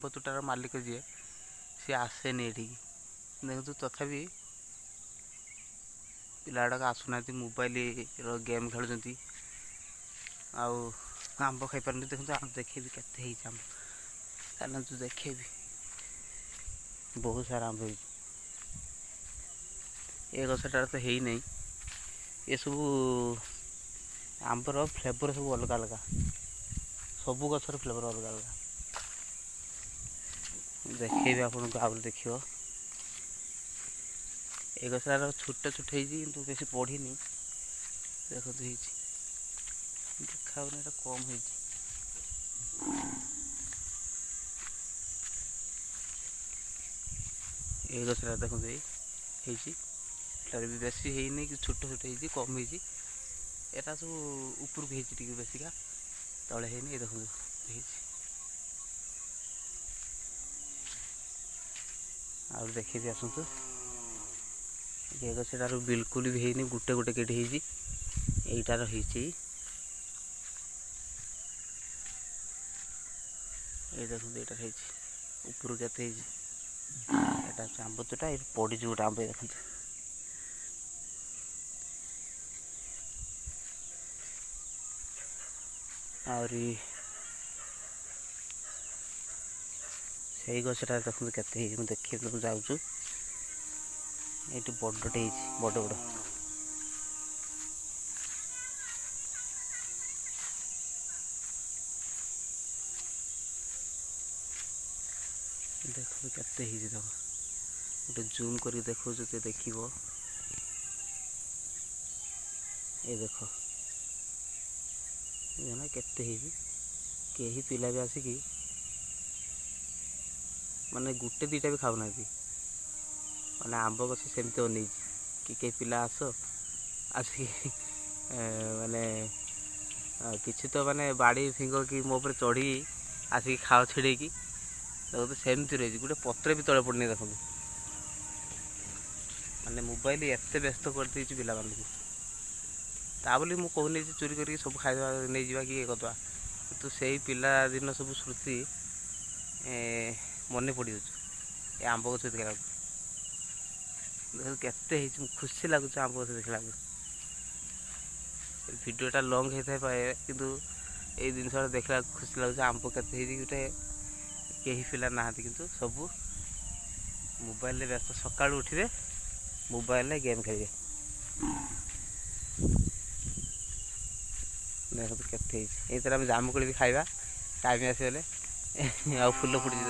ପତୁଟାର ମାଲିକ ଯିଏ ସିଏ ଆସେନି ଏଠିକି ଦେଖନ୍ତୁ। ତଥାପି ପିଲା ଗୁଡ଼ାକ ଆସୁନାହାନ୍ତି, ମୋବାଇଲର ଗେମ୍ ଖେଳୁଛନ୍ତି ଆଉ ଆମ୍ବ ଖାଇପାରୁଛନ୍ତି। ଦେଖନ୍ତୁ ଆମ୍ବ ଦେଖେଇବି କେତେ ହେଇଛି ଆମ୍ବ, ଚାଲନ୍ତୁ ଦେଖେଇବି। ବହୁତ ସାରା ଆମ୍ବ ହେଇଛି। ଏ ଗଛଟାରେ ତ ହେଇନାହିଁ। ଏସବୁ ଆମ୍ବର ଫ୍ଲେଭର ସବୁ ଅଲଗା ଅଲଗା, ସବୁ ଗଛର ଫ୍ଲେଭର ଅଲଗା ଅଲଗା। ଦେଖେଇବି ଆପଣଙ୍କୁ, ଆହୁରି ଦେଖିବ। ଏ ଗଛଟାର ଛୋଟ ଛୋଟ ହେଇଛି କିନ୍ତୁ ବେଶୀ ବଢ଼ିନି। ଦେଖନ୍ତୁ ହେଇଛି, ଦେଖାଉନି, ଏଇଟା କମ୍ ହେଇଛି। এই ଗଛଟା ଦେଖନ୍ତୁ ହେଇଛି, ଏଟାରେ ବି ବେଶୀ ହେଇନି କି ଛୋଟ ଛୋଟ ହେଇଛି, କମ୍ ହେଇଛି। ଏଟା ସବୁ ଉପରକୁ ହେଇଛି ଟିକେ ବେଶୀକା, ତଳେ ହେଇନି। ଏ ଦେଖନ୍ତୁ ହେଇଛି। ଆଉ ଦେଖେଇବି ଆସନ୍ତୁ। ଏ ଗଛଟାରୁ ବିଲକୁଲ ବି ହେଇନି, ଗୋଟେ ଗୋଟେ କେଠି ହେଇଛି। ଏଇଟାର ହେଇଛି, ଏଇ ଦେଖନ୍ତୁ ଏଇଟାର ହେଇଛି। ଉପରକୁ କେତେ ହେଇଛି। এটা হচ্ছে আম্ব তোটা, এর পড়িଛି ଗୋଟେ ଆମ୍ବ ଦେଖନ୍ତୁ। ଆହୁରି ସେଇ ଗଛଟା ଦେଖନ୍ତୁ କେତେ ହେଇଛି, ମୁଁ ଦେଖିବାକୁ ଯାଉଛୁ। ଏଇଠି ବଡ଼ଟେ ହେଇଛି, ବଡ଼ ବଡ଼। ଦେଖନ୍ତୁ କେତେ ହେଇଛି, ଦେଖ ଗୋଟେ ଜୁମ୍ କରିକି ଦେଖାଉଛି, ଯଦି ଦେଖିବ। ଏ ଦେଖ ନା କେତେ ହେଇଛି। କେହି ପିଲା ବି ଆସିକି ମାନେ ଗୋଟେ ଦୁଇଟା ବି ଖାଉନାହାନ୍ତି। ମାନେ ଆମ୍ବ ଗଛ ସେମିତି ଅନେଇଛି କି କେହି ପିଲା ଆସିକି ମାନେ କିଛି ତ ମାନେ ବାଡ଼ି ଫିଙ୍ଗ କି ମୋ ଉପରେ ଚଢ଼ିକି ଆସିକି ଖାଅ ଛିଡ଼େଇକି। ଦେଖନ୍ତୁ ସେମିତି ରହିଛି, ଗୋଟେ ପତ୍ର ବି ତଳେ ପଡ଼ିନି। ଦେଖନ୍ତୁ ମାନେ ମୋବାଇଲ ଏତେ ବ୍ୟସ୍ତ କରିଦେଇଛି ପିଲାମାନଙ୍କୁ। ତା ବୋଲି ମୁଁ କହୁନି ଯେ ଚୋରି କରିକି ସବୁ ଖାଇବା ନେଇଯିବା କି ଇଏ କରିଦେବା, କିନ୍ତୁ ସେଇ ପିଲାଦିନ ସବୁ ସ୍ମୃତି ମନେ ପଡ଼ିଯାଉଛି ଏ ଆମ୍ବ ଗଛ ଦେଖିଲାକୁ। ଦେଖନ୍ତୁ କେତେ ହେଇଛି, ମୁଁ ଖୁସି ଲାଗୁଛି ଆମ୍ବ ଗଛ ଦେଖିଲାକୁ। ଭିଡ଼ିଓଟା ଲଙ୍ଗ୍ ହେଇଥାଇପାରେ, କିନ୍ତୁ ଏଇ ଜିନିଷଟା ଦେଖିଲାକୁ ଖୁସି ଲାଗୁଛି। ଆମ୍ବ କେତେ ହେଇଛି, ଗୋଟେ କେହି ପିଲା ନାହାନ୍ତି, କିନ୍ତୁ ସବୁ ମୋବାଇଲରେ ବ୍ୟସ୍ତ। ସକାଳୁ ଉଠିବେ ମୋବାଇଲରେ ଗେମ୍ ଖେଳିବେ। ଦେଖନ୍ତୁ କେତେ ହେଇଛି। ଏଇଥିରେ ଆମେ ଜାମୁକୋଳି ବି ଖାଇବା ଟାଇମ୍ ଆସିଗଲେ। ଆଉ ଫୁଲ ଫୁଟିଛି।